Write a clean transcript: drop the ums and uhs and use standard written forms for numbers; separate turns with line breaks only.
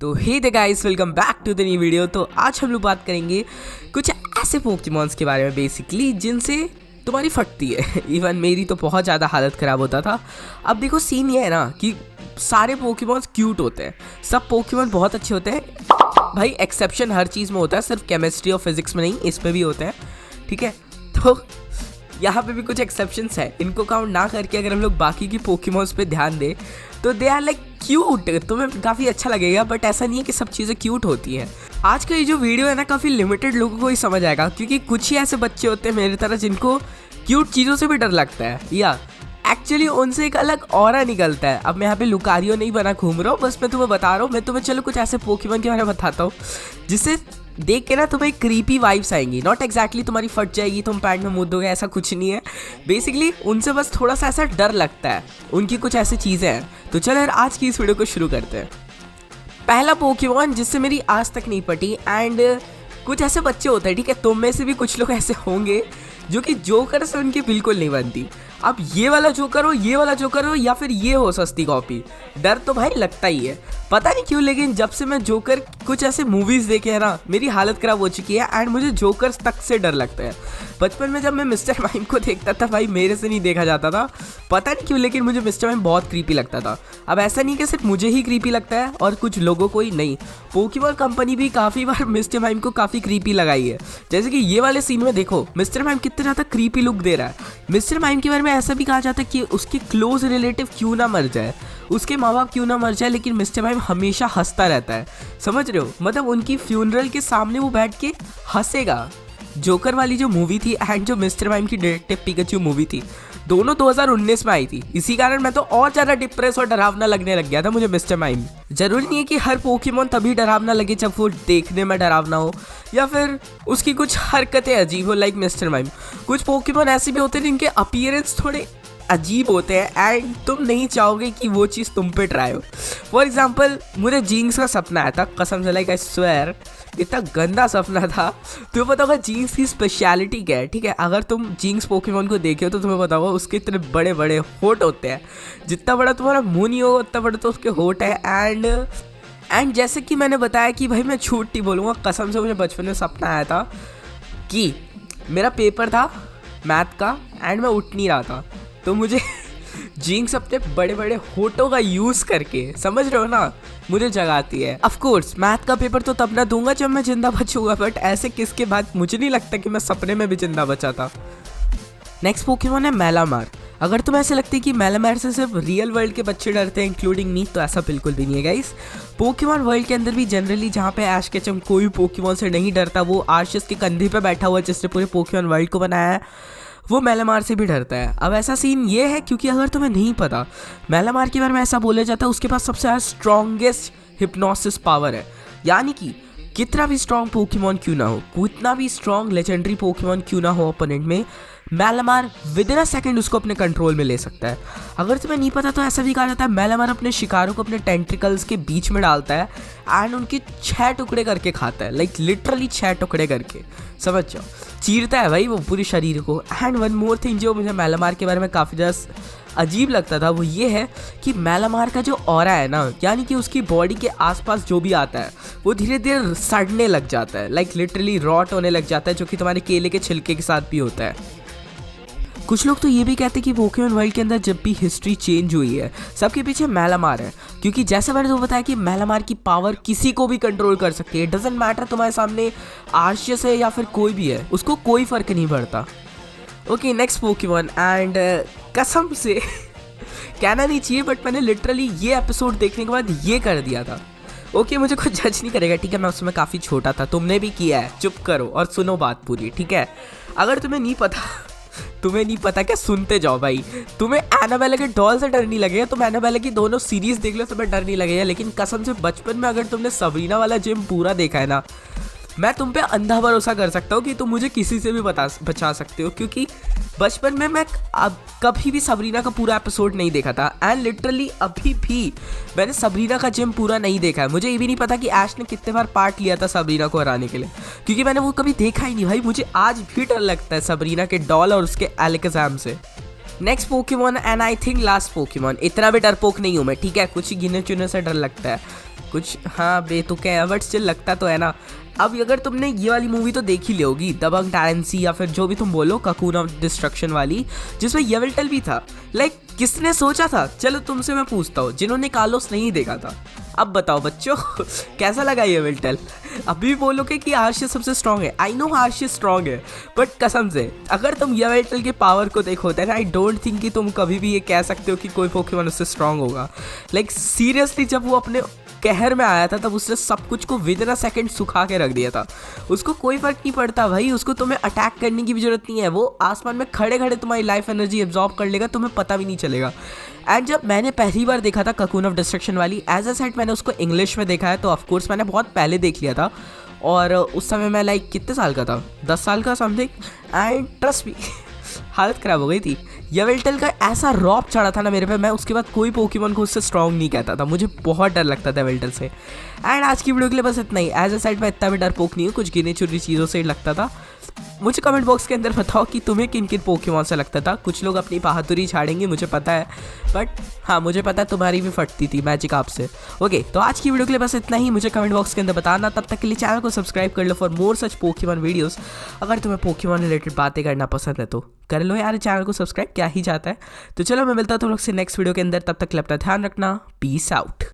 तो hey the guys, welcome back to the new video. तो आज हम लोग बात करेंगे कुछ ऐसे पोकेमॉन्स के बारे में बेसिकली जिनसे तुम्हारी फटती है। इवन मेरी तो बहुत ज़्यादा हालत ख़राब होता था। अब देखो सीन ये है ना कि सारे पोकेमॉन्स क्यूट होते हैं, सब पोकेमॉन बहुत अच्छे होते हैं भाई। एक्सेप्शन हर चीज़ में होता है, सिर्फ केमिस्ट्री और फिजिक्स में नहीं, इसमें भी होते हैं, ठीक है। तो यहाँ पे भी कुछ एक्सेप्शंस है, इनको काउंट ना करके अगर हम लोग बाकी की पोकेमॉन्स पे ध्यान दें तो दे आर लाइक क्यूट। तुम्हें काफ़ी अच्छा लगेगा, बट ऐसा नहीं है कि सब चीज़ें क्यूट होती हैं। आज का ये जो वीडियो है ना, काफ़ी लिमिटेड लोगों को ही समझ आएगा, क्योंकि कुछ ही ऐसे बच्चे होते हैं मेरी तरह जिनको क्यूट चीज़ों से भी डर लगता है, या एक्चुअली उनसे एक अलग ऑरा निकलता है। अब मैं यहाँ पे लुकारियो नहीं बना घूम रहा हूँ, बस मैं तुम्हें बता रहा हूँ। मैं तुम्हें चलो कुछ ऐसे पोकेमॉन के बारे में बताता हूँ जिससे देख के ना तुम्हें क्रीपी वाइब्स आएंगी। नॉट एग्जैक्टली तुम्हारी फट जाएगी, तुम पैंट में मुँह दोगे, ऐसा कुछ नहीं है। बेसिकली उनसे बस थोड़ा सा ऐसा डर लगता है, उनकी कुछ ऐसी चीज़ें हैं। तो चलो यार आज की इस वीडियो को शुरू करते हैं। पहला पोकेमॉन जिससे मेरी आज तक नहीं पटी, एंड कुछ ऐसे बच्चे होते हैं, ठीक है, तुम में से भी कुछ लोग ऐसे होंगे जो कि जोकर से उनकी बिल्कुल नहीं बनती। अब ये वाला जोकर हो, ये वाला जोकर हो, या फिर ये हो सस्ती कॉपी, डर तो भाई लगता ही है। पता नहीं क्यों, लेकिन जब से मैं जोकर कुछ ऐसे मूवीज़ देखे हैं ना, मेरी हालत ख़राब हो चुकी है एंड मुझे जोकर तक से डर लगता है। बचपन में जब मैं मिस्टर माइम को देखता था भाई, मेरे से नहीं देखा जाता था, पता नहीं क्यों, लेकिन मुझे मिस्टर माइम बहुत क्रीपी लगता था। अब ऐसा नहीं कि सिर्फ मुझे ही क्रीपी लगता है और कुछ लोगों को ही नहीं, पोकेमॉन कंपनी भी काफ़ी बार मिस्टर माइम को काफ़ी क्रीपी लगाई है। जैसे कि ये वाले सीन में देखो मिस्टर माइम कितना ज़्यादा क्रीपी लुक दे रहा है। मिस्टर माइम के बारे में ऐसा भी कहा जाता है कि उसके क्लोज रिलेटिव क्यों ना मर जाए, उसके माँ बाप क्यों ना मर जाए, लेकिन मिस्टर माइम हमेशा हंसता रहता है। समझ रहे हो, मतलब उनकी फ्यूनरल के सामने वो बैठ के हंसेगा। जोकर वाली जो मूवी थी एंड जो मिस्टर माइम की डिटेक्टिव पिकाचू मूवी थी, दोनों 2019 में आई थी। इसी कारण मैं तो और ज़्यादा डिप्रेस और डरावना लगने लग गया था मुझे मिस्टर माइम। जरूरी नहीं है कि हर पोकेमॉन तभी डरावना लगे जब वो देखने में डरावना हो या फिर उसकी कुछ हरकतें अजीब हो, लाइक मिस्टर माइम। कुछ पोकेमॉन ऐसे भी होते हैं जिनके अपीयरेंस थोड़े अजीब होते हैं एंड तुम नहीं चाहोगे कि वो चीज़ तुम पे ट्राई हो। फॉर एग्जाम्पल, मुझे जीन्स का सपना आया था, कसम से, लाइक आई स्वेयर, इतना गंदा सपना था। तुम्हें पता होगा जीन्स की स्पेशलिटी क्या है, ठीक है। अगर तुम जीन्स पोकेमॉन को देखे हो तो तुम्हें पता होगा उसके इतने बड़े बड़े होठ होते हैं। जितना बड़ा तुम्हारा मुंह नहीं होगा उतना बड़ा तो उसके होठ है। एंड जैसे कि मैंने बताया कि भाई मैं झूठ नहीं बोलूँगा, कसम से मुझे बचपन में सपना आया था कि मेरा पेपर था मैथ का एंड मैं उठ नहीं रहा था, तो मुझे जीन्स अपने बड़े बड़े होठों का यूज़ करके, समझ रहे हो ना, मुझे जगाती है। ऑफ कोर्स मैथ का पेपर तो तब ना दूंगा जब मैं जिंदा बचूंगा, बट ऐसे किसके बाद मुझे नहीं लगता कि मैं सपने में भी जिंदा बचा था। नेक्स्ट पोकेमॉन है मैलामार। अगर तुम्हें ऐसे लगती है कि मैलामार से सिर्फ रियल वर्ल्ड के बच्चे डरते हैं इंक्लूडिंग मी, तो ऐसा बिल्कुल भी नहीं है गाइस। पोकेमॉन वर्ल्ड के अंदर भी जनरली जहाँ पे ऐश केचम कोई पोकेमॉन से नहीं डरता, वो आर्शियस के कंधे पे बैठा हुआ जिसने पूरे पोकेमॉन वर्ल्ड को बनाया है, वो मैलामार से भी डरता है। अब ऐसा सीन ये है क्योंकि अगर तुम्हें नहीं पता, मैलामार के बारे में ऐसा बोला जाता है उसके पास सबसे ज़्यादा स्ट्रॉन्गेस्ट हिप्नोसिस पावर है। यानी कि कितना भी स्ट्रॉन्ग पोकेमॉन क्यों ना हो, कितना भी स्ट्रॉन्ग लेजेंडरी पोकेमॉन क्यों ना हो ओपोनेंट में, मैलामार विद इन अ सेकेंड उसको अपने कंट्रोल में ले सकता है। अगर तुम्हें नहीं पता तो ऐसा भी कहा जाता है मैलामार अपने शिकारों को अपने टेंट्रिकल्स के बीच में डालता है एंड उनके 6 टुकड़े करके खाता है, लाइक लिटरली 6 टुकड़े करके, समझ जाओ, चीरता है भाई वो पूरे शरीर को। एंड वन मोर थिंग जो मुझे मैलामार के बारे में काफ़ी ज़्यादा अजीब लगता था, वो ये है कि मैलामार का जो ऑरा है ना, यानी कि उसकी बॉडी के आसपास जो भी आता है वो धीरे धीरे सड़ने लग जाता है, लाइक लिटरली रॉट होने लग जाता है, जो कि तुम्हारे केले के छिलके के साथ भी होता है। कुछ लोग तो ये भी कहते हैं कि पोकेमॉन वर्ल्ड के अंदर जब भी हिस्ट्री चेंज हुई है, सबके पीछे मैलामार है, क्योंकि जैसे मैंने तो बताया कि मैलामार की पावर किसी को भी कंट्रोल कर सकती है। इट डजंट मैटर तुम्हारे सामने आर्शियस है या फिर कोई भी है, उसको कोई फर्क नहीं पड़ता। ओके, नेक्स्ट पोकेमॉन, एंड कसम से कहना नहीं चाहिए, बट मैंने लिटरली ये एपिसोड देखने के बाद ये कर दिया था। ओके, मुझे कुछ जज नहीं करेगा, ठीक है, मैं उसमें काफ़ी छोटा था, तुमने भी किया है, चुप करो और सुनो बात पूरी, ठीक है। अगर तुम्हें नहीं पता क्या, सुनते जाओ भाई। तुम्हें एनाबेला के डॉल से डर नहीं लगेगा, तुम एनाबेला की दोनों सीरीज देख लो, तुम्हें डर नहीं लगेगा। लेकिन कसम से बचपन में अगर तुमने सबरीना वाला जिम पूरा देखा है ना, मैं तुम पे अंधा भरोसा कर सकता हूँ कि तुम मुझे किसी से भी बचा सकते हो, क्योंकि बचपन में मैं अब कभी भी सबरीना का पूरा एपिसोड नहीं देखा था एंड लिटरली अभी भी मैंने सबरीना का जिम पूरा नहीं देखा है। मुझे ये भी नहीं पता कि ऐश ने कितने बार पार्ट लिया था सबरीना को हराने के लिए, क्योंकि मैंने वो कभी देखा ही नहीं भाई। मुझे आज भी डर लगता है सबरीना के डॉल और उसके एलेक्जाम से। Next Pokemon and I think last Pokemon, इतना भी डरपोक नहीं हूँ मैं, ठीक है, कुछ ही गिने चुने से डर लगता है। कुछ हाँ बेतुके है बट स्टिल लगता तो है ना। अब अगर तुमने ये वाली मूवी तो देख ही ली होगी, दबंग टायरेंसी या फिर जो भी तुम बोलो, ककून ऑफ डिस्ट्रक्शन वाली, जिसमें येवेल्टल भी था। लाइक किसने सोचा था? चलो तुमसे मैं पूछता हूँ जिन्होंने कार्लोस नहीं देखा था, अब बताओ बच्चों कैसा लगा येवेल्टल? अभी बोलोगे कि आर्शियस सबसे स्ट्रांग है। आई नो आर्शियस स्ट्रांग है, बट कसम से अगर तुम येवेल्टल के पावर को देखो देन आई डोंट थिंक कि तुम कभी भी ये कह सकते हो कि कोई पोकेमॉन उससे स्ट्रांग होगा। लाइक सीरियसली जब वो अपने कहर में आया था तब उसने सब कुछ को विद इन अ सेकेंड सुखा के रख दिया था। उसको कोई फर्क नहीं पड़ता भाई, उसको तुम्हें अटैक करने की भी जरूरत नहीं है, वो आसमान में खड़े खड़े तुम्हारी लाइफ एनर्जी एब्जॉर्ब कर लेगा, तुम्हें पता भी नहीं चलेगा। एंड जब मैंने पहली बार देखा था ककून ऑफ डिस्ट्रक्शन वाली, एज अ सेट मैंने उसको इंग्लिश में देखा है, तो ऑफकोर्स मैंने बहुत पहले देख लिया था और उस समय मैं लाइक कितने साल का था, 10 साल का समथिंग। एंड ट्रस्ट मी हालत ख़राब हो गई थी। येवेल्टल का ऐसा रॉब चढ़ा था ना मेरे पे, मैं उसके बाद कोई पोकेमॉन को उससे स्ट्रांग नहीं कहता था, मुझे बहुत डर लगता था येवेल्टल से। एंड आज की वीडियो के लिए बस इतना ही। एज अ साइड मैं इतना भी डरपोक नहीं हूँ, कुछ गिने चुनी चीज़ों से लगता था। मुझे कमेंट बॉक्स के अंदर बताओ कि तुम्हें किन किन पोकेमॉन से लगता था। कुछ लोग अपनी बहादुरी छाड़ेंगे मुझे पता है, बट हाँ मुझे पता है तुम्हारी भी फटती थी मैजिक आपसे। ओके तो आज की वीडियो के लिए बस इतना ही, मुझे कमेंट बॉक्स के अंदर बताना। तब तक के लिए चैनल को सब्सक्राइब कर लो for more such Pokemon videos. अगर तुम्हें पोकेमॉन रिलेटेड बातें करना पसंद है तो कर लो यार, चैनल को सब्सक्राइब क्या ही जाता है। तो चलो मैं मिलता हूँ तुम लोग से नेक्स्ट वीडियो के अंदर, तब तक अपना ध्यान रखना, पीस आउट।